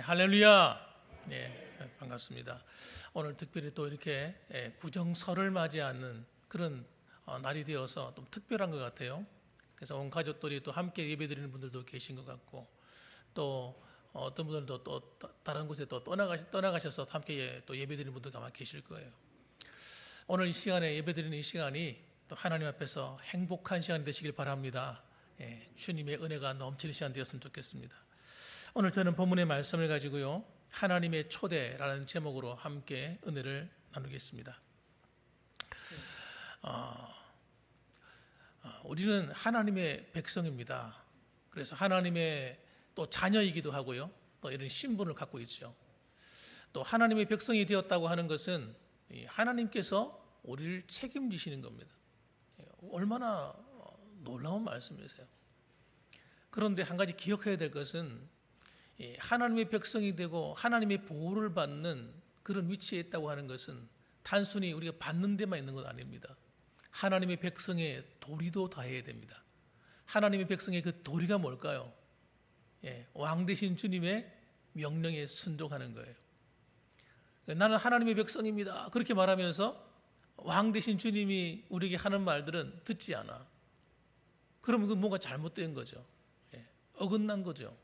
할렐루야. 반갑습니다. 오늘 특별히 또 이렇게 구정설을 맞이하는 그런 날이 되어서 좀 특별한 것 같아요. 그래서 온 가족들이 또 함께 예배드리는 분들도 계신 것 같고, 또 어떤 분들도 또 다른 곳에 또 떠나가셔서 함께 또 예배드리는 분들도 아마 계실 거예요. 오늘 이 시간에 예배드리는 이 시간이 또 하나님 앞에서 행복한 시간이 되시길 바랍니다. 주님의 은혜가 넘치는 시간 되었으면 좋겠습니다. 오늘 저는 본문의 말씀을 가지고요, 하나님의 초대라는 제목으로 함께 은혜를 나누겠습니다. 우리는 하나님의 백성입니다. 그래서 하나님의 또 자녀이기도 하고요, 또 이런 신분을 갖고 있죠. 또 하나님의 백성이 되었다고 하는 것은 하나님께서 우리를 책임지시는 겁니다. 얼마나 놀라운 말씀이세요. 그런데 한 가지 기억해야 될 것은 하나님의 백성이 되고 하나님의 보호를 받는 그런 위치에 있다고 하는 것은 단순히 우리가 받는 데만 있는 것 아닙니다. 하나님의 백성의 도리도 다해야 됩니다. 하나님의 백성의 그 도리가 뭘까요? 왕 되신 주님의 명령에 순종하는 거예요. 나는 하나님의 백성입니다, 그렇게 말하면서 왕 되신 주님이 우리에게 하는 말들은 듣지 않아. 그러면 그건 뭔가 잘못된 거죠. 어긋난 거죠.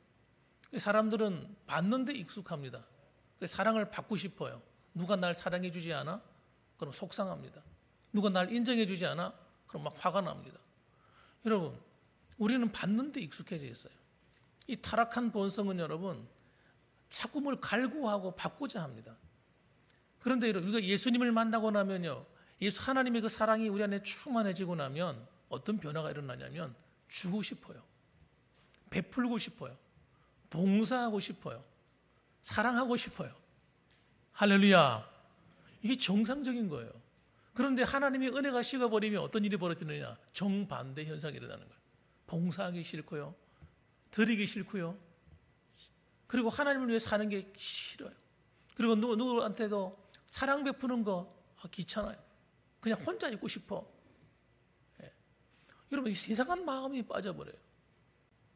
사람들은 받는 데 익숙합니다. 사랑을 받고 싶어요. 누가 날 사랑해 주지 않아? 그럼 속상합니다. 누가 날 인정해 주지 않아? 그럼 막 화가 납니다. 여러분, 우리는 받는 데 익숙해져 있어요. 이 타락한 본성은 여러분, 자꾸 뭘 갈구하고 받고자 합니다. 그런데 우리가 예수님을 만나고 나면요, 하나님의 그 사랑이 우리 안에 충만해지고 나면 어떤 변화가 일어나냐면 주고 싶어요. 베풀고 싶어요. 봉사하고 싶어요. 사랑하고 싶어요. 할렐루야. 이게 정상적인 거예요. 그런데 하나님의 은혜가 식어버리면 어떤 일이 벌어지느냐? 정반대 현상이 일어나는 거예요. 봉사하기 싫고요, 드리기 싫고요, 그리고 하나님을 위해 사는 게 싫어요. 그리고 누구한테도 사랑 베푸는 거 귀찮아요. 그냥 혼자 있고 싶어. 여러분, 이상한 마음이 빠져버려요.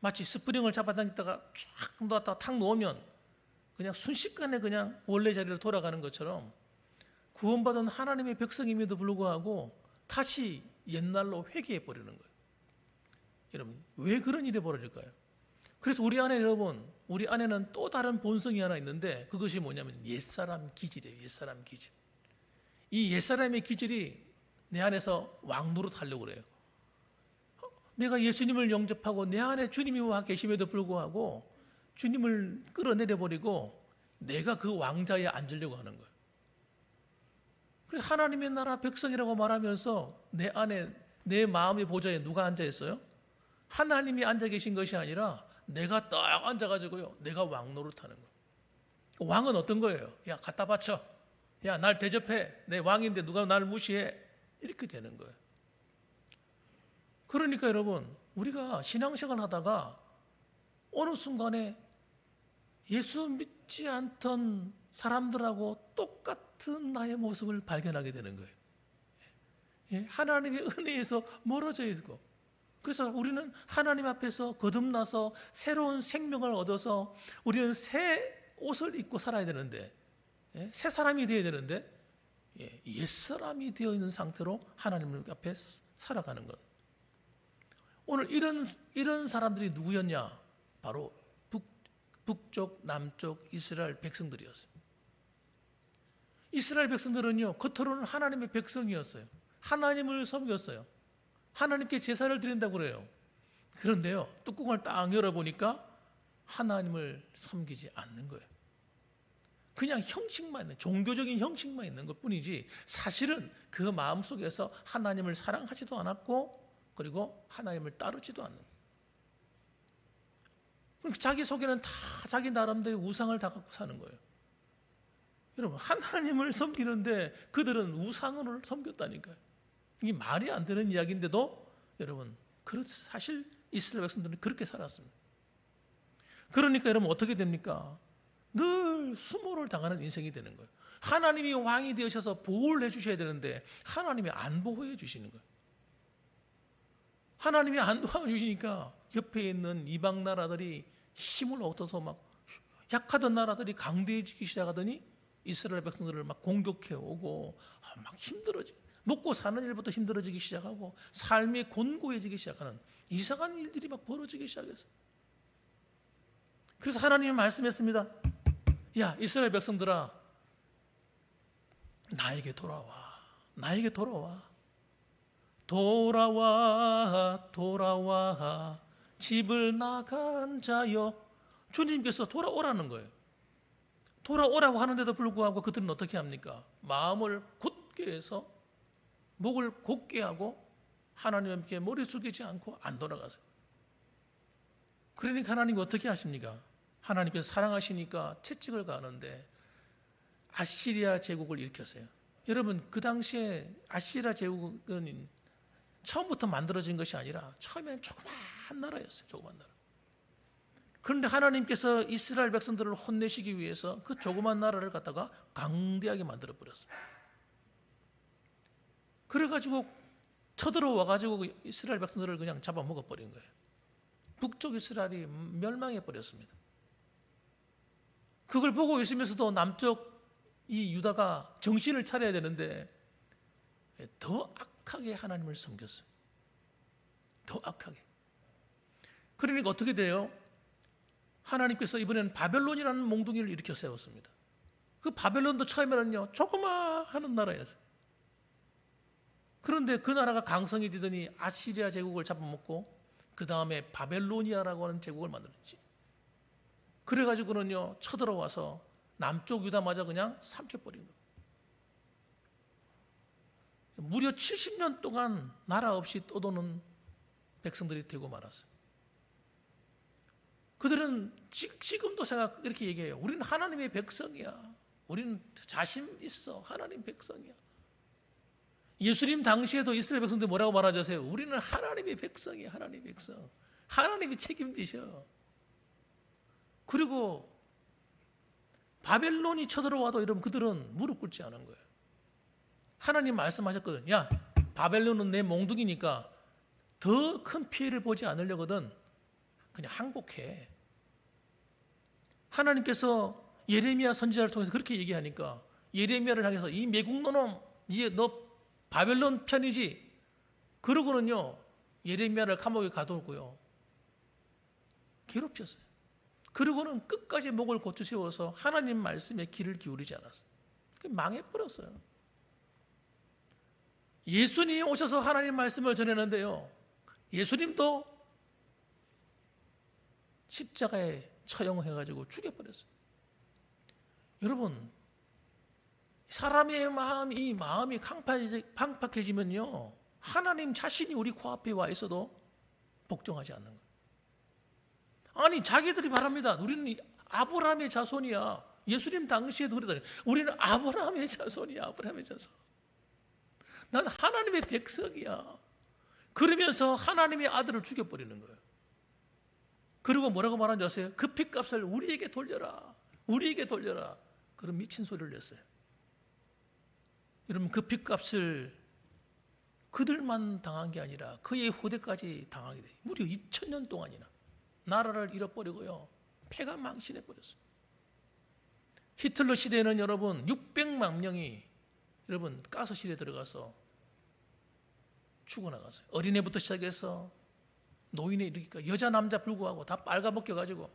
마치 스프링을 잡아당겼다가 쫙 놨다가 탁 놓으면 그냥 순식간에 그냥 원래 자리로 돌아가는 것처럼 구원받은 하나님의 백성임에도 불구하고 다시 옛날로 회귀해 버리는 거예요. 여러분, 왜 그런 일이 벌어질까요? 그래서 우리 안에는 또 다른 본성이 하나 있는데, 그것이 뭐냐면 옛사람 기질이에요. 옛사람 기질. 이 옛사람의 기질이 내 안에서 왕노릇 하려고 그래요. 내가 예수님을 영접하고 내 안에 주님이 와 계심에도 불구하고 주님을 끌어내려 버리고 내가 그 왕자에 앉으려고 하는 거예요. 그래서 하나님의 나라 백성이라고 말하면서 내 안에, 내 마음의 보좌에 누가 앉아 있어요? 하나님이 앉아 계신 것이 아니라 내가 딱 앉아가지고요, 내가 왕노릇하는 거예요. 왕은 어떤 거예요? 야, 갖다 바쳐. 야, 날 대접해. 내 왕인데 누가 나를 무시해. 이렇게 되는 거예요. 그러니까 여러분, 우리가 신앙생활 하다가 어느 순간에 예수 믿지 않던 사람들하고 똑같은 나의 모습을 발견하게 되는 거예요. 하나님의 은혜에서 멀어져 있고, 그래서 우리는 하나님 앞에서 거듭나서 새로운 생명을 얻어서 우리는 새 옷을 입고 살아야 되는데, 새 사람이 되어야 되는데 옛사람이 되어 있는 상태로 하나님 앞에 살아가는 것. 오늘 이런 사람들이 누구였냐? 바로 북쪽, 남쪽 이스라엘 백성들이었어요. 이스라엘 백성들은요, 겉으로는 하나님의 백성이었어요. 하나님을 섬겼어요. 하나님께 제사를 드린다고 그래요. 그런데요, 뚜껑을 딱 열어보니까 하나님을 섬기지 않는 거예요. 그냥 형식만 있는, 종교적인 형식만 있는 것 뿐이지 사실은 그 마음속에서 하나님을 사랑하지도 않았고, 그리고 하나님을 따르지도 않는 거예요. 자기 속에는 다 자기 나름대로 우상을 다 갖고 사는 거예요. 여러분, 하나님을 섬기는데 그들은 우상을 섬겼다니까요. 이게 말이 안 되는 이야기인데도 여러분, 사실 이스라엘 백성들은 그렇게 살았습니다. 그러니까 여러분, 어떻게 됩니까? 늘 수모를 당하는 인생이 되는 거예요. 하나님이 왕이 되셔서 보호를 해주셔야 되는데 하나님이 안 보호해 주시는 거예요. 하나님이 안 도와주시니까 옆에 있는 이방 나라들이 힘을 얻어서 막 약하던 나라들이 강대해지기 시작하더니 이스라엘 백성들을 막 공격해 오고 막 힘들어지. 먹고 사는 일부터 힘들어지기 시작하고 삶이 곤고해지기 시작하는 이상한 일들이 막 벌어지기 시작했어요. 그래서 하나님이 말씀했습니다. 야, 이스라엘 백성들아, 나에게 돌아와. 나에게 돌아와. 돌아와, 돌아와, 집을 나간 자여. 주님께서 돌아오라는 거예요. 돌아오라고 하는데도 불구하고 그들은 어떻게 합니까? 마음을 굳게 해서 목을 곧게 하고 하나님께 머리 숙이지 않고 안 돌아가세요. 그러니까 하나님이 어떻게 하십니까? 하나님께서 사랑하시니까 채찍을 가하는데 아시리아 제국을 일으켰어요. 여러분, 그 당시에 아시리아 제국은 처음부터 만들어진 것이 아니라 처음에는 조그만 나라였어요. 조그만 나라. 그런데 하나님께서 이스라엘 백성들을 혼내시기 위해서 그 조그만 나라를 갖다가 강대하게 만들어 버렸습니다. 그래가지고 쳐들어와가지고 이스라엘 백성들을 그냥 잡아먹어 버린 거예요. 북쪽 이스라엘이 멸망해 버렸습니다. 그걸 보고 있으면서도 남쪽 이 유다가 정신을 차려야 되는데 더 악하게 하나님을 섬겼어요. 더 악하게. 그러니까 어떻게 돼요? 하나님께서 이번에는 바벨론이라는 몽둥이를 일으켜 세웠습니다. 그 바벨론도 처음에는요 조그마한 나라였어요. 그런데 그 나라가 강성해지더니 아시리아 제국을 잡아먹고 그 다음에 바벨로니아라고 하는 제국을 만들었지. 그래가지고는요 쳐들어와서 남쪽 유다마저 그냥 삼켜버린 거예요. 무려 70년 동안 나라 없이 떠도는 백성들이 되고 말았어요. 그들은 지금도 이렇게 얘기해요. 우리는 하나님의 백성이야. 우리는 자신 있어. 하나님 백성이야. 예수님 당시에도 이스라엘 백성들이 뭐라고 말하자세요? 우리는 하나님의 백성이야. 하나님의 백성. 하나님이 책임지셔. 그리고 바벨론이 쳐들어와도 여러분 그들은 무릎 꿇지 않은 거예요. 하나님 말씀하셨거든. 야, 바벨론은 내 몽둥이니까 더 큰 피해를 보지 않으려거든 그냥 항복해. 하나님께서 예레미야 선지자를 통해서 그렇게 얘기하니까 예레미야를 향해서 이 매국노놈, 이제 너 바벨론 편이지? 그러고는요 예레미야를 감옥에 가두고요 괴롭혔어요. 그러고는 끝까지 목을 고쳐 세워서 하나님 말씀에 귀를 기울이지 않았어요. 망해버렸어요. 예수님이 오셔서 하나님 말씀을 전했는데요 예수님도 십자가에 처형해가지고 죽여버렸어요. 여러분, 사람의 마음이 강팍해지면요 하나님 자신이 우리 코앞에 와 있어도 복종하지 않는 거예요. 아니 자기들이 말합니다. 우리는 아브라함의 자손이야. 예수님 당시에도 그러더니 우리는 아브라함의 자손이야. 아브라함의 자손. 난 하나님의 백성이야. 그러면서 하나님의 아들을 죽여버리는 거예요. 그리고 뭐라고 말하는지 아세요? 그 핏값을 우리에게 돌려라. 우리에게 돌려라. 그런 미친 소리를 냈어요. 여러분 그 핏값을 그들만 당한 게 아니라 그의 후대까지 당하게 돼요. 무려 2000년 동안이나 나라를 잃어버리고요 폐가 망신해버렸어요. 히틀러 시대에는 여러분 600만 명이 여러분 가스실에 들어가서 죽어나갔어요. 어린애부터 시작해서 노인에 이르기까지 여자 남자 불구하고 다 빨가벗겨가지고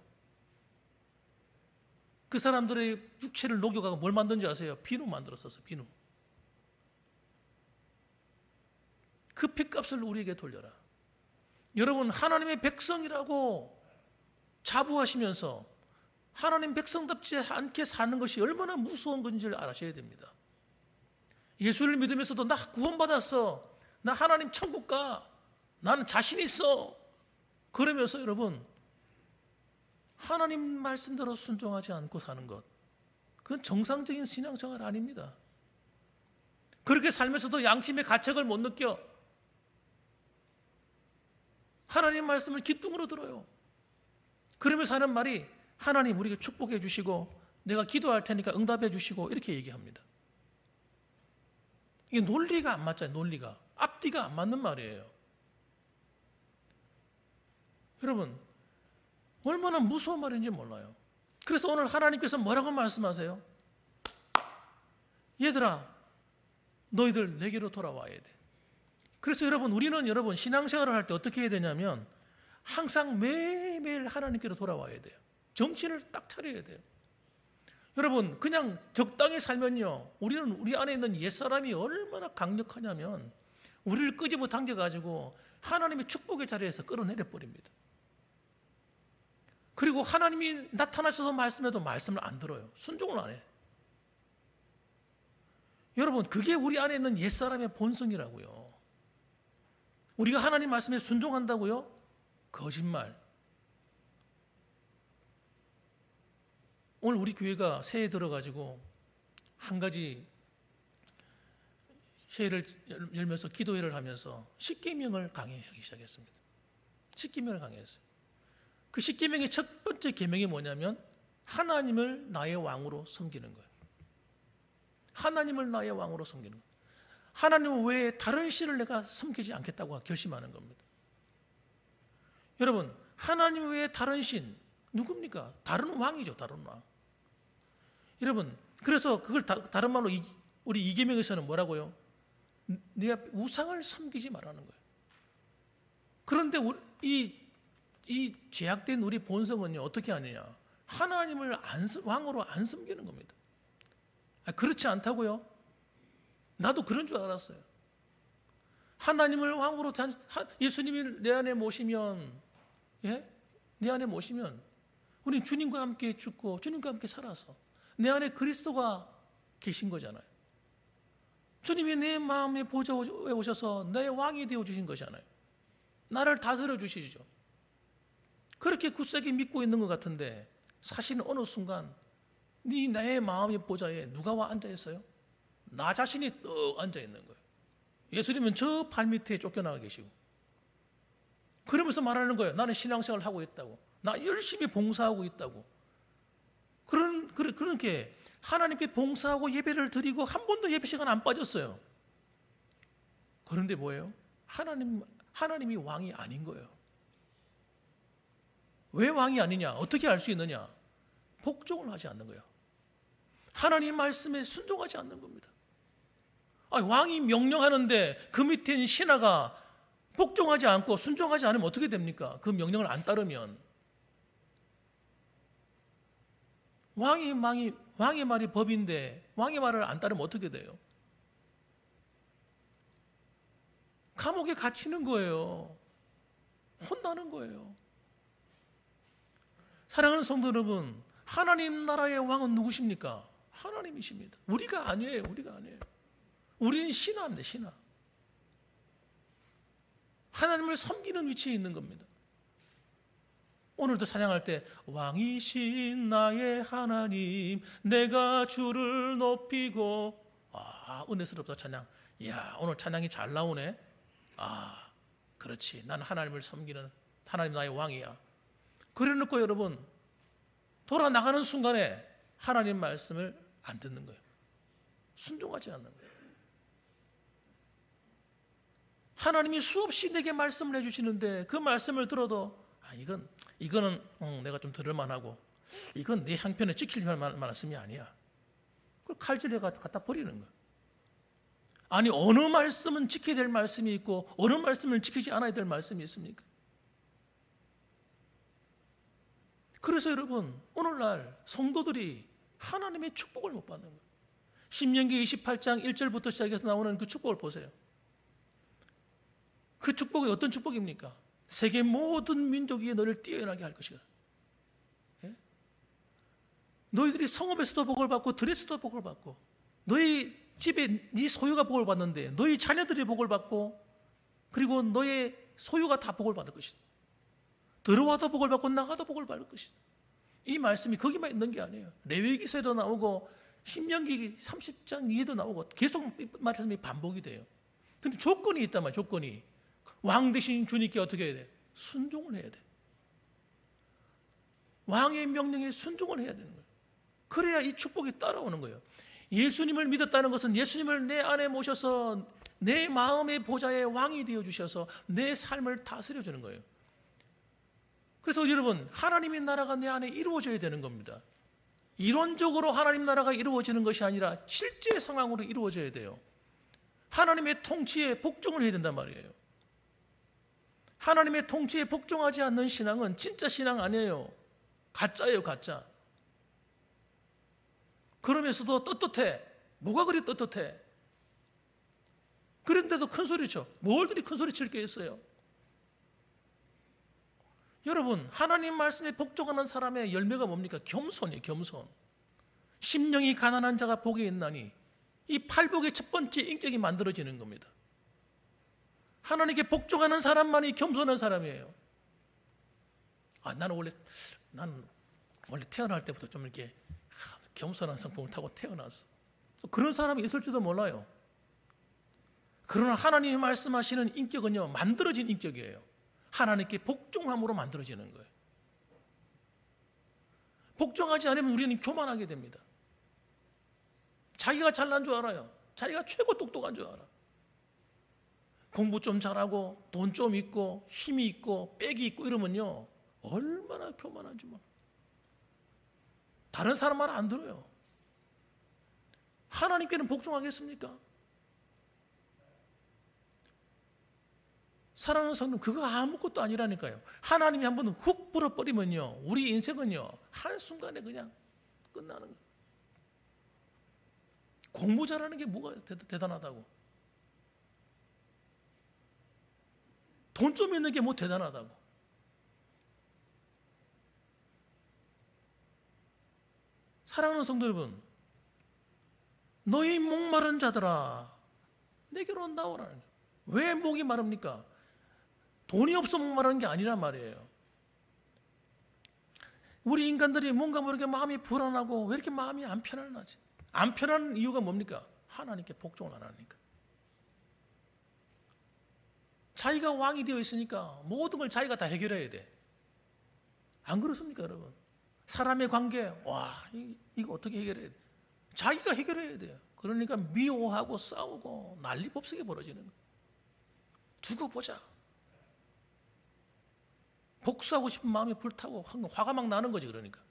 그 사람들의 육체를 녹여가고 뭘 만든지 아세요? 비누 만들었었어요. 비누. 그 핏값을 우리에게 돌려라. 여러분 하나님의 백성이라고 자부하시면서 하나님 백성답지 않게 사는 것이 얼마나 무서운 건지를 아셔야 됩니다. 예수를 믿으면서도 나 구원받았어. 나 하나님 천국 가. 나는 자신 있어. 그러면서 여러분 하나님 말씀대로 순종하지 않고 사는 것 그건 정상적인 신앙생활 아닙니다. 그렇게 살면서도 양심의 가책을 못 느껴 하나님 말씀을 기뚱으로 들어요. 그러면서 하는 말이 하나님 우리에게 축복해 주시고 내가 기도할 테니까 응답해 주시고 이렇게 얘기합니다. 이게 논리가 안 맞잖아요. 논리가 앞뒤가 안 맞는 말이에요. 여러분 얼마나 무서운 말인지 몰라요. 그래서 오늘 하나님께서 뭐라고 말씀하세요? 얘들아, 너희들 내게로 돌아와야 돼. 그래서 우리는 신앙생활을 할 때 어떻게 해야 되냐면 항상 매일매일 하나님께로 돌아와야 돼요. 정신을 딱 차려야 돼요. 여러분, 그냥 적당히 살면요, 우리는 우리 안에 있는 옛사람이 얼마나 강력하냐면 우리를 끄집어 당겨가지고 하나님의 축복의 자리에서 끌어내려 버립니다. 그리고 하나님이 나타나셔서 말씀해도 말씀을 안 들어요. 순종을 안 해. 여러분, 그게 우리 안에 있는 옛사람의 본성이라고요. 우리가 하나님 말씀에 순종한다고요? 거짓말. 오늘 우리 교회가 새해 들어가지고 한 가지 새해를 열면서 기도회를 하면서 십계명을 강의하기 시작했습니다. 십계명을 강의했어요. 그 십계명의 첫 번째 계명이 뭐냐면 하나님을 나의 왕으로 섬기는 거예요. 하나님을 나의 왕으로 섬기는 거예요. 하나님 외에 다른 신을 내가 섬기지 않겠다고 결심하는 겁니다. 여러분, 하나님 외에 다른 신 누굽니까? 다른 왕이죠. 다른 왕. 여러분, 그래서 그걸 다른 말로 우리 이계명에서는 뭐라고요? 네 앞에 우상을 섬기지 말라는 거예요. 그런데 이 죄악된 우리 본성은요, 어떻게 하느냐? 하나님을 왕으로 안 섬기는 겁니다. 그렇지 않다고요? 나도 그런 줄 알았어요. 하나님을 왕으로 예수님이 내 안에 모시면, 예? 내 안에 모시면 우리는 주님과 함께 죽고 주님과 함께 살아서 내 안에 그리스도가 계신 거잖아요. 주님이 내 마음의 보좌에 오셔서 내 왕이 되어 주신 것이잖아요. 나를 다스려 주시죠. 그렇게 굳세게 믿고 있는 것 같은데 사실은 어느 순간 내 마음의 보좌에 누가 와 앉아 있어요? 나 자신이 떡 앉아 있는 거예요. 예수님은 저 발밑에 쫓겨나가 계시고 그러면서 말하는 거예요. 나는 신앙생활을 하고 있다고. 나 열심히 봉사하고 있다고. 그렇게 하나님께 봉사하고 예배를 드리고 한 번도 예배 시간 안 빠졌어요. 그런데 뭐예요? 하나님이 왕이 아닌 거예요. 왜 왕이 아니냐? 어떻게 알 수 있느냐? 복종을 하지 않는 거예요. 하나님 말씀에 순종하지 않는 겁니다. 왕이 명령하는데 그 밑에 있는 신하가 복종하지 않고 순종하지 않으면 어떻게 됩니까? 그 명령을 안 따르면 왕의 말이 법인데 왕의 말을 안 따르면 어떻게 돼요? 감옥에 갇히는 거예요. 혼나는 거예요. 사랑하는 성도 여러분, 하나님 나라의 왕은 누구십니까? 하나님이십니다. 우리가 아니에요. 우리는 신하입니다. 신하. 하나님을 섬기는 위치에 있는 겁니다. 오늘도 찬양할 때 왕이신 나의 하나님 내가 주를 높이고 은혜스럽다 찬양. 이야, 오늘 찬양이 잘 나오네. 그렇지. 나는 하나님을 섬기는 하나님 나의 왕이야. 그래놓고 여러분 돌아 나가는 순간에 하나님 말씀을 안 듣는 거예요. 순종하지 않는 거예요. 하나님이 수없이 내게 말씀을 해주시는데 그 말씀을 들어도 이거는 내가 좀 들을 만하고 이건 내 형편에 찍힐 말씀이 아니야. 그걸 칼질해 갖다 버리는 거예요. 아니 어느 말씀은 지켜야 될 말씀이 있고 어느 말씀을 지키지 않아야 될 말씀이 있습니까? 그래서 여러분 오늘날 성도들이 하나님의 축복을 못 받는 거예요. 신명기 28장 1절부터 시작해서 나오는 그 축복을 보세요. 그 축복이 어떤 축복입니까? 세계 모든 민족 위에 너를 뛰어나게 할 것이다. 예? 너희들이 성읍에서도 복을 받고 들에서도 복을 받고 너희 집에 네 소유가 복을 받는데 너희 자녀들이 복을 받고 그리고 너의 소유가 다 복을 받을 것이다. 들어와도 복을 받고 나가도 복을 받을 것이다. 이 말씀이 거기만 있는 게 아니에요. 레위기서에도 나오고 신명기 30장 2에도 나오고 계속 말씀이 반복이 돼요. 근데 조건이 있단 말이에요. 조건이. 왕 대신 주님께 어떻게 해야 돼? 순종을 해야 돼. 왕의 명령에 순종을 해야 되는 거예요. 그래야 이 축복이 따라오는 거예요. 예수님을 믿었다는 것은 예수님을 내 안에 모셔서 내 마음의 보좌에 왕이 되어 주셔서 내 삶을 다스려 주는 거예요. 그래서 여러분, 하나님의 나라가 내 안에 이루어져야 되는 겁니다. 이론적으로 하나님 나라가 이루어지는 것이 아니라 실제 상황으로 이루어져야 돼요. 하나님의 통치에 복종을 해야 된단 말이에요. 하나님의 통치에 복종하지 않는 신앙은 진짜 신앙 아니에요. 가짜예요, 가짜. 그러면서도 떳떳해. 뭐가 그리 떳떳해? 그런데도 큰 소리 쳐. 뭘들이 큰 소리 칠 게 있어요? 여러분, 하나님 말씀에 복종하는 사람의 열매가 뭡니까? 겸손이에요, 겸손. 심령이 가난한 자가 복이 있나니, 이 팔복의 첫 번째 인격이 만들어지는 겁니다. 하나님께 복종하는 사람만이 겸손한 사람이에요. 나는 원래 태어날 때부터 좀 이렇게 겸손한 성품을 타고 태어났어. 그런 사람이 있을지도 몰라요. 그러나 하나님이 말씀하시는 인격은요, 만들어진 인격이에요. 하나님께 복종함으로 만들어지는 거예요. 복종하지 않으면 우리는 교만하게 됩니다. 자기가 잘난 줄 알아요. 자기가 최고 똑똑한 줄 알아. 공부 좀 잘하고 돈 좀 있고 힘이 있고 빽이 있고 이러면요, 얼마나 교만한지 몰라. 다른 사람 말 안 들어요. 하나님께는 복종하겠습니까? 사랑하는 성도, 그거 아무것도 아니라니까요. 하나님이 한번 훅 불어버리면요, 우리 인생은요, 한순간에 그냥 끝나는 거예요. 공부 잘하는 게 뭐가 대단하다고? 돈 좀 있는 게 뭐 대단하다고? 사랑하는 성도 여러분, 너희 목마른 자들아 내게로 나오라. 왜 목이 마릅니까? 돈이 없어 목마르는 게 아니란 말이에요. 우리 인간들이 뭔가 모르게 마음이 불안하고 왜 이렇게 마음이 안 편안하지? 안 편한 이유가 뭡니까? 하나님께 복종을 안 하니까. 자기가 왕이 되어 있으니까 모든 걸 자기가 다 해결해야 돼. 안 그렇습니까, 여러분? 사람의 관계, 이거 어떻게 해결해야 돼? 자기가 해결해야 돼요. 그러니까 미워하고 싸우고 난리법석이 벌어지는 거예요. 두고 보자. 복수하고 싶은 마음이 불타고 화가 막 나는 거지. 그러니까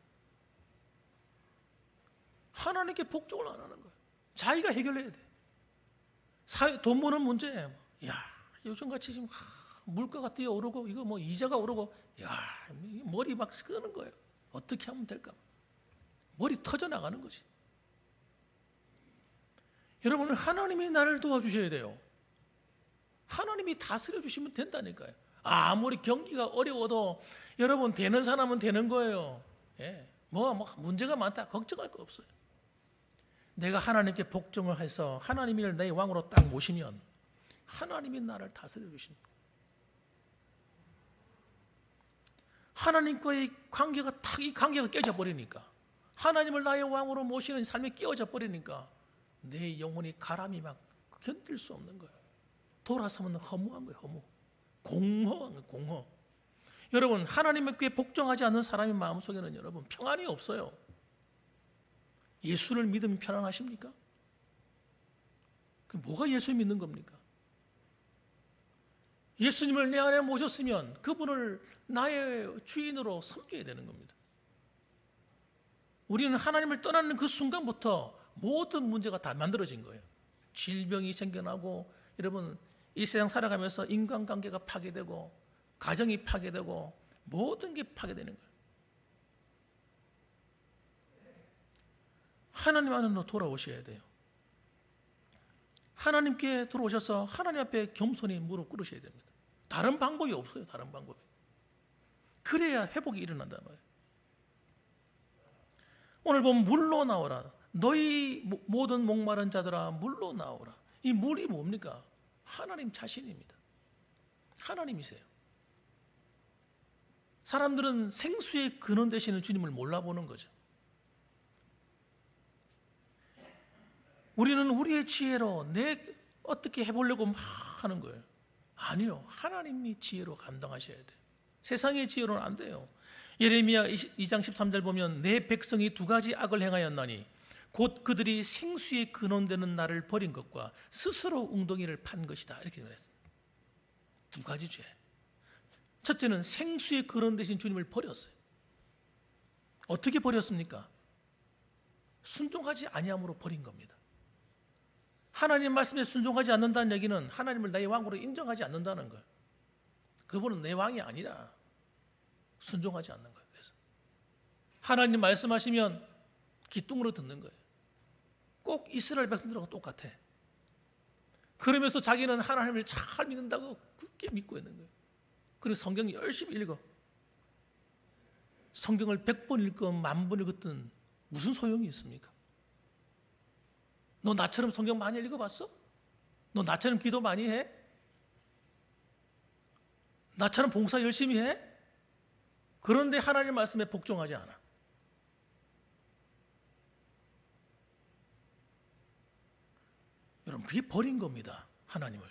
하나님께 복종을 안 하는 거예요. 자기가 해결해야 돼. 돈 버는 문제, 요즘같이 지금 물가가 뛰어오르고 이거 뭐 이자가 오르고, 머리 막 끄는 거예요. 어떻게 하면 될까? 머리 터져 나가는 거지. 여러분, 하나님이 나를 도와주셔야 돼요. 하나님이 다스려 주시면 된다니까요. 아무리 경기가 어려워도 여러분, 되는 사람은 되는 거예요. 뭐 문제가 많다 걱정할 거 없어요. 내가 하나님께 복종을 해서 하나님을 내 왕으로 딱 모시면 하나님이 나를 다스려 주신다. 하나님과의 관계가 이 관계가 깨져 버리니까, 하나님을 나의 왕으로 모시는 삶이 끼어져 버리니까 내 영혼이 가람이 막 견딜 수 없는 거예요. 돌아서면 허무한 거예요. 공허한 거예요. 공허. 여러분, 하나님께 복종하지 않는 사람의 마음속에는 여러분 평안이 없어요. 예수를 믿으면 편안하십니까? 그 뭐가 예수 믿는 겁니까? 예수님을 내 안에 모셨으면 그분을 나의 주인으로 섬겨야 되는 겁니다. 우리는 하나님을 떠나는 그 순간부터 모든 문제가 다 만들어진 거예요. 질병이 생겨나고, 여러분, 이 세상 살아가면서 인간관계가 파괴되고 가정이 파괴되고 모든 게 파괴되는 거예요. 하나님 안으로 돌아오셔야 돼요. 하나님께 들어오셔서 하나님 앞에 겸손히 무릎 꿇으셔야 됩니다. 다른 방법이 없어요. 다른 방법이. 그래야 회복이 일어난단 말이에요. 오늘 보면 물로 나오라. 너희 모든 목마른 자들아 물로 나오라. 이 물이 뭡니까? 하나님 자신입니다. 하나님이세요. 사람들은 생수의 근원 되시는 주님을 몰라보는 거죠. 우리는 우리의 지혜로 어떻게 해보려고 막 하는 거예요. 아니요. 하나님이 지혜로 감당하셔야 돼요. 세상의 지혜로는 안 돼요. 예레미야 2장 13절 보면 내 백성이 두 가지 악을 행하였나니 곧 그들이 생수의 근원되는 나를 버린 것과 스스로 웅덩이를 판 것이다. 이렇게 말했습니다. 두 가지 죄. 첫째는 생수의 근원 되신 주님을 버렸어요. 어떻게 버렸습니까? 순종하지 아니함으로 버린 겁니다. 하나님 말씀에 순종하지 않는다는 얘기는 하나님을 나의 왕으로 인정하지 않는다는 거예요. 그분은 내 왕이 아니라 순종하지 않는 거예요. 그래서 하나님 말씀하시면 귀뚱으로 듣는 거예요. 꼭 이스라엘 백성들하고 똑같아. 그러면서 자기는 하나님을 잘 믿는다고 굳게 믿고 있는 거예요. 그래서 성경 열심히 읽어. 성경을 100번 읽건 10,000번 읽었든 무슨 소용이 있습니까? 너 나처럼 성경 많이 읽어봤어? 너 나처럼 기도 많이 해? 나처럼 봉사 열심히 해? 그런데 하나님 말씀에 복종하지 않아. 여러분, 그게 버린 겁니다. 하나님을.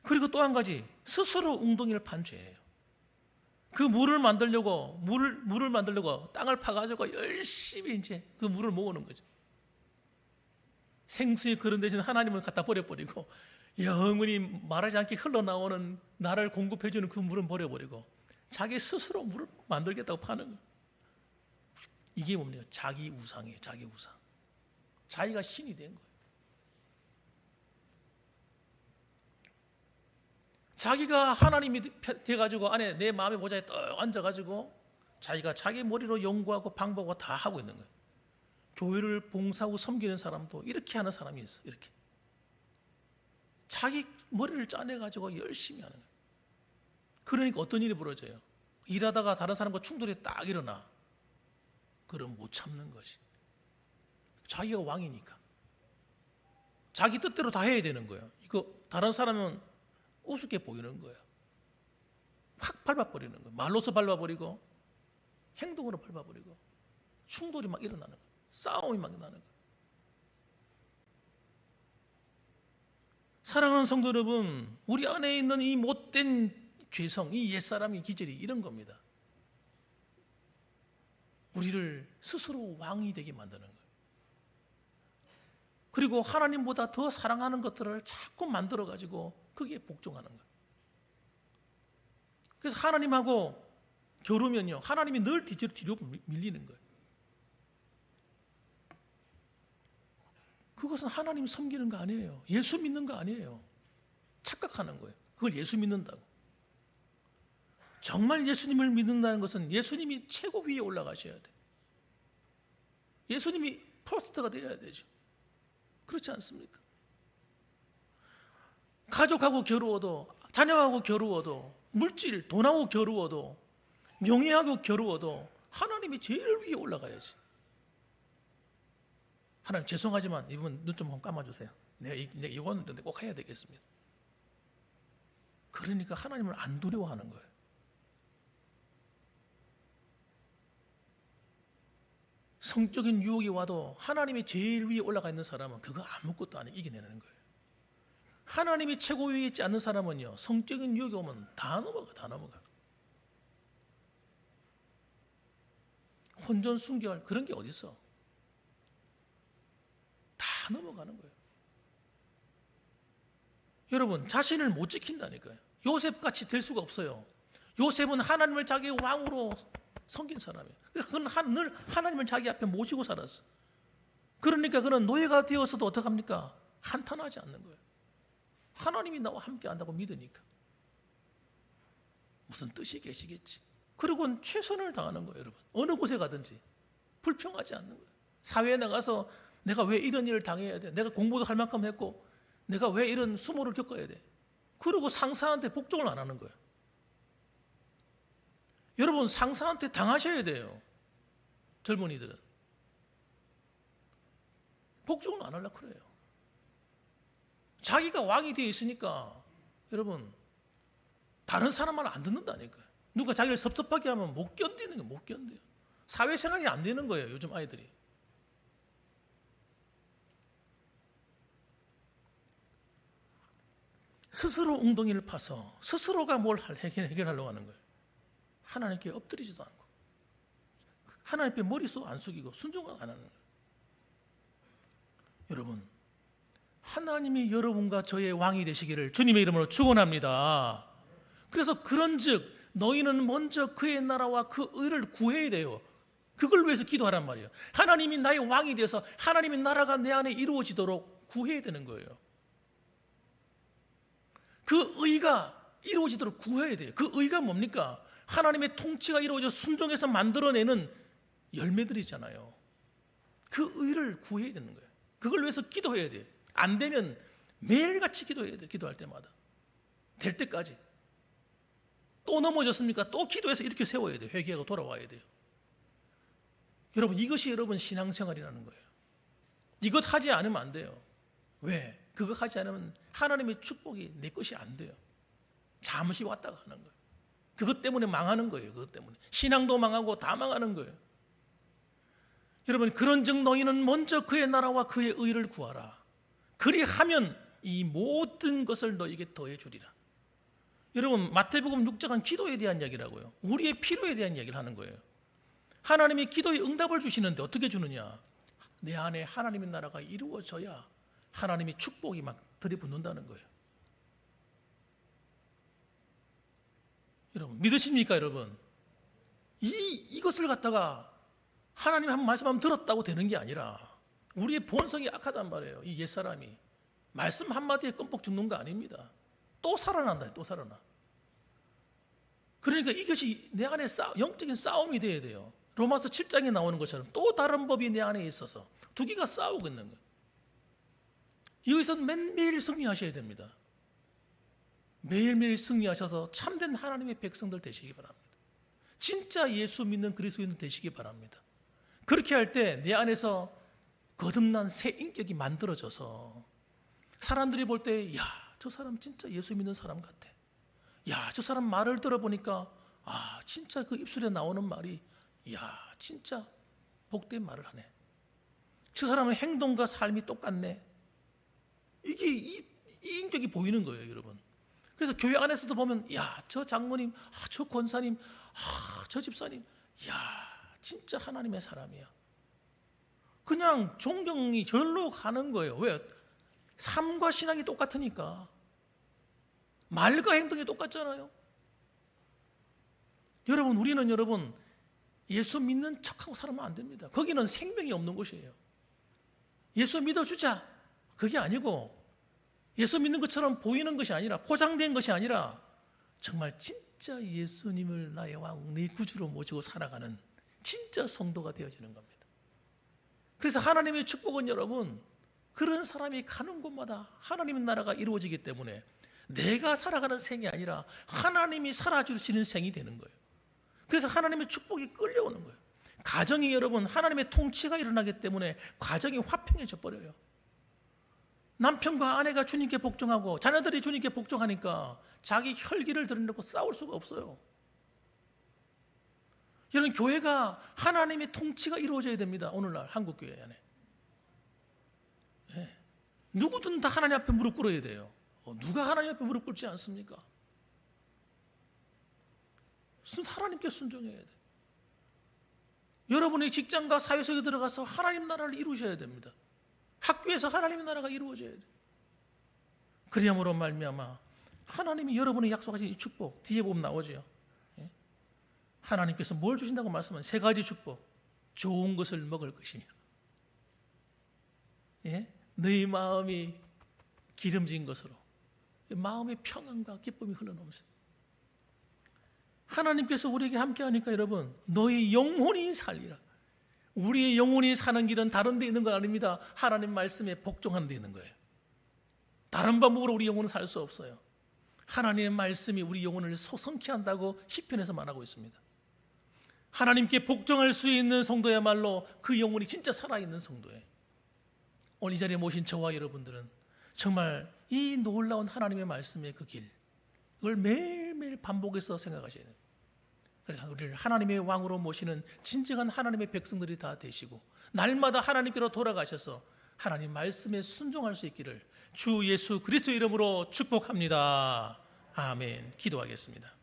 그리고 또 한 가지, 스스로 웅덩이를 판 죄예요. 그 물을 만들려고 땅을 파가지고 열심히 이제 그 물을 모으는 거죠. 생수의 그런 대신 하나님을 갖다 버려버리고 영원히 말하지 않게 흘러나오는 나를 공급해주는 그 물은 버려버리고 자기 스스로 물을 만들겠다고 파는 거예요. 이게 뭡니까? 자기 우상이에요. 자기 우상. 자기가 신이 된 거예요. 자기가 하나님이 돼가지고 안에 내 마음의 보좌에 떡 앉아가지고 자기가 자기 머리로 연구하고 방법하고 다 하고 있는 거예요. 교회를 봉사하고 섬기는 사람도 이렇게 하는 사람이 있어. 이렇게 자기 머리를 짜내가지고 열심히 하는 거예요. 그러니까 어떤 일이 벌어져요? 일하다가 다른 사람과 충돌이 딱 일어나. 그럼 못 참는 것이. 자기가 왕이니까 자기 뜻대로 다 해야 되는 거예요. 이거 다른 사람은 우습게 보이는 거예요. 확 밟아버리는 거예요. 말로서 밟아버리고 행동으로 밟아버리고 충돌이 막 일어나는 거예요. 싸움이 막 나는 거예요. 사랑하는 성도 여러분, 우리 안에 있는 이 못된 죄성, 이 옛사람의 기질이 이런 겁니다. 우리를 스스로 왕이 되게 만드는 거예요. 그리고 하나님보다 더 사랑하는 것들을 자꾸 만들어가지고 거기에 복종하는 거예요. 그래서 하나님하고 겨루면요, 하나님이 늘 뒤로 밀리는 거예요. 그것은 하나님 섬기는 거 아니에요. 예수 믿는 거 아니에요. 착각하는 거예요. 그걸 예수 믿는다고. 정말 예수님을 믿는다는 것은 예수님이 최고 위에 올라가셔야 돼. 예수님이 퍼스트가 되어야 되죠. 그렇지 않습니까? 가족하고 겨루어도, 자녀하고 겨루어도, 물질, 돈하고 겨루어도, 명예하고 겨루어도 하나님이 제일 위에 올라가야지. 하나님 죄송하지만 이분 눈 좀 한번 감아주세요. 내가 이건 꼭 해야 되겠습니다. 그러니까 하나님을 안 두려워하는 거예요. 성적인 유혹이 와도 하나님이 제일 위에 올라가 있는 사람은 그거 아무것도 안 해 이겨내는 거예요. 하나님이 최고 위에 있지 않는 사람은요, 성적인 유혹이 오면 다 넘어가. 혼전 순결 그런 게 어디 있어? 다 넘어가는 거예요. 여러분, 자신을 못 지킨다니까요. 요셉같이 될 수가 없어요. 요셉은 하나님을 자기 왕으로 섬긴 사람이에요. 그건 늘 하나님을 자기 앞에 모시고 살았어. 그러니까 그는 노예가 되어서도 어떡합니까? 한탄하지 않는 거예요. 하나님이 나와 함께 한다고 믿으니까. 무슨 뜻이 계시겠지. 그리고는 최선을 다하는 거예요, 여러분. 어느 곳에 가든지 불평하지 않는 거예요. 사회에 나가서 내가 왜 이런 일을 당해야 돼? 내가 공부도 할 만큼 했고 내가 왜 이런 수모를 겪어야 돼? 그리고 상사한테 복종을 안 하는 거예요. 여러분, 상사한테 당하셔야 돼요. 젊은이들은 복종을 안 하려고 그래요. 자기가 왕이 되어 있으니까 여러분, 다른 사람 말 안 듣는다니까요. 누가 자기를 섭섭하게 하면 못 견디는 거예요. 못 견뎌요. 사회생활이 안 되는 거예요, 요즘 아이들이. 스스로 웅덩이를 파서 스스로가 뭘 해결하려고 하는 거예요. 하나님께 엎드리지도 않고 하나님께 머리 안 숙이고 순종을 안 하는 거예요. 여러분, 하나님이 여러분과 저의 왕이 되시기를 주님의 이름으로 축원합니다. 그래서 그런즉 너희는 먼저 그의 나라와 그 의를 구해야 돼요. 그걸 위해서 기도하란 말이에요. 하나님이 나의 왕이 돼서 하나님의 나라가 내 안에 이루어지도록 구해야 되는 거예요. 그 의가 이루어지도록 구해야 돼요. 그 의가 뭡니까? 하나님의 통치가 이루어져 순종해서 만들어내는 열매들이잖아요. 그 의를 구해야 되는 거예요. 그걸 위해서 기도해야 돼요. 안 되면 매일같이 기도해야 돼요. 기도할 때마다. 될 때까지. 또 넘어졌습니까? 또 기도해서 이렇게 세워야 돼요. 회개하고 돌아와야 돼요. 여러분, 이것이 여러분 신앙생활이라는 거예요. 이것 하지 않으면 안 돼요. 왜? 그거 하지 않으면 하나님의 축복이 내 것이 안 돼요. 잠시 왔다가 하는 거예요. 그것 때문에 망하는 거예요. 그것 때문에 신앙도 망하고 다 망하는 거예요. 여러분, 그런즉 너희는 먼저 그의 나라와 그의 의를 구하라. 그리하면 이 모든 것을 너희에게 더해 주리라. 여러분, 마태복음 6장은 기도에 대한 이야기라고요. 우리의 필요에 대한 이야기를 하는 거예요. 하나님이 기도에 응답을 주시는데 어떻게 주느냐? 내 안에 하나님의 나라가 이루어져야 하나님의 축복이 막 들이붓는다는 거예요. 여러분, 믿으십니까, 여러분? 이것을 갖다가 하나님 한 말씀하면 들었다고 되는 게 아니라 우리의 본성이 악하단 말이에요. 이 옛사람이 말씀 한마디에 껌뻑 죽는 거 아닙니다. 또 살아난다. 또 살아나. 그러니까 이것이 내 안에 영적인 싸움이 돼야 돼요. 로마서 7장에 나오는 것처럼 또 다른 법이 내 안에 있어서 두 개가 싸우고 있는 거예요. 여기서 매일 승리하셔야 됩니다. 매일매일 승리하셔서 참된 하나님의 백성들 되시기 바랍니다. 진짜 예수 믿는 그리스도인 되시기 바랍니다. 그렇게 할 때 내 안에서 거듭난 새 인격이 만들어져서 사람들이 볼 때, 야, 저 사람 진짜 예수 믿는 사람 같아. 야, 저 사람 말을 들어보니까 진짜 그 입술에 나오는 말이, 야, 진짜 복된 말을 하네. 저 사람의 행동과 삶이 똑같네. 이게 이 인격이 보이는 거예요, 여러분. 그래서 교회 안에서도 보면, 야, 저 장모님, 저 권사님, 저 집사님, 야, 진짜 하나님의 사람이야. 그냥 존경이 절로 가는 거예요. 왜? 삶과 신앙이 똑같으니까. 말과 행동이 똑같잖아요. 여러분, 우리는 예수 믿는 척하고 살면 안 됩니다. 거기는 생명이 없는 곳이에요. 예수 믿어주자, 그게 아니고 예수 믿는 것처럼 보이는 것이 아니라, 포장된 것이 아니라 정말 진짜 예수님을 나의 왕, 내 구주로 모시고 살아가는 진짜 성도가 되어지는 겁니다. 그래서 하나님의 축복은 여러분, 그런 사람이 가는 곳마다 하나님의 나라가 이루어지기 때문에 내가 살아가는 생이 아니라 하나님이 살아주시는 생이 되는 거예요. 그래서 하나님의 축복이 끌려오는 거예요. 가정이 여러분 하나님의 통치가 일어나기 때문에 가정이 화평해져 버려요. 남편과 아내가 주님께 복종하고 자녀들이 주님께 복종하니까 자기 혈기를 드러내고 싸울 수가 없어요. 여러분, 교회가 하나님의 통치가 이루어져야 됩니다. 오늘날 한국교회 안에. 네. 누구든 다 하나님 앞에 무릎 꿇어야 돼요. 누가 하나님 앞에 무릎 꿇지 않습니까? 하나님께 순종해야 돼요. 여러분의 직장과 사회 속에 들어가서 하나님 나라를 이루셔야 됩니다. 학교에서 하나님의 나라가 이루어져야 돼요. 그리함으로 말미암아 하나님이 여러분이 약속하신 이 축복, 뒤에 보면 나오죠. 하나님께서 뭘 주신다고 말씀하면 세 가지 축복. 좋은 것을 먹을 것이며, 너희 마음이 기름진 것으로 마음의 평안과 기쁨이 흘러넘쳐. 하나님께서 우리에게 함께하니까 여러분, 너희 영혼이 살리라. 우리의 영혼이 사는 길은 다른 데 있는 거 아닙니다. 하나님 말씀에 복종하는 데 있는 거예요. 다른 방법으로 우리 영혼은 살 수 없어요. 하나님의 말씀이 우리 영혼을 소성케 한다고 시편에서 말하고 있습니다. 하나님께 복종할 수 있는 성도야말로 그 영혼이 진짜 살아있는 성도예요. 오늘 이 자리에 모신 저와 여러분들은 정말 이 놀라운 하나님의 말씀의 그 길, 그걸 매일매일 반복해서 생각하셔야 돼요. 그래서 우리를 하나님의 왕으로 모시는 진정한 하나님의 백성들이 다 되시고 날마다 하나님께로 돌아가셔서 하나님 말씀에 순종할 수 있기를 주 예수 그리스도 이름으로 축복합니다. 아멘. 기도하겠습니다.